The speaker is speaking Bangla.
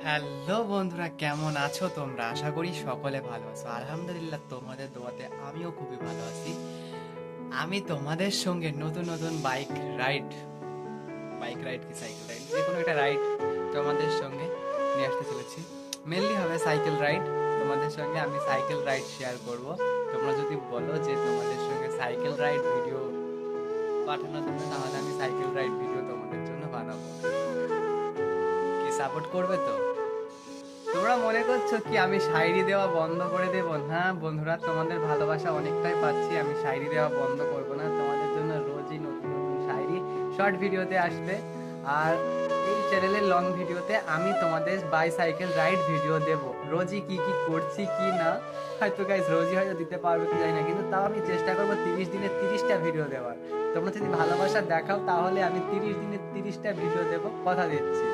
হ্যালো বন্ধুরা, কেমন আছো তোমরা? আশা করি সকলে ভালো আছো। আলহামদুলিল্লাহ, তোমাদের দোয়াতে আমিও খুবই ভালো আছি। আমি তোমাদের সঙ্গে নতুন নতুন বাইক রাইড কি সাইকেল রাইড, যে কোনো একটা রাইড তোমাদের সঙ্গে নিয়ে আসতে চলেছি। মেনলি হবে সাইকেল রাইড। তোমাদের সঙ্গে আমি সাইকেল রাইড শেয়ার করব। তোমরা যদি বলো যে তোমাদের সঙ্গে সাইকেল রাইড ভিডিও পাঠানোর জন্য, তাহলে আমি সাইকেল রাইড ভিডিও তোমাদের জন্য বানাবো। কি সাপোর্ট করবে তো? তোমরা মনে করছো কি আমি শায়রি দেওয়া বন্ধ করে দেব? হ্যাঁ বন্ধুরা, তোমাদের ভালোবাসা অনেকটাই পাচ্ছি, আমি শায়রি দেওয়া বন্ধ করব না। তোমাদের জন্য রোজই নতুন নতুন শায়রি শর্ট ভিডিওতে আসবে। আর এই চ্যানেলের লং ভিডিওতে আমি তোমাদের বাইসাইকেল রাইড ভিডিও দেব। রোজই কি কি করছি কি না, হয়তো গাইজ রোজই হয়তো দিতে পারবে কি জানি না, কিন্তু তাও আমি চেষ্টা করবো 30 দিনে 30টা ভিডিও দেওয়ার। তোমরা যদি ভালোবাসা দেখাও তাহলে আমি 30 দিনে 30টা ভিডিও দেবো, কথা দিচ্ছি।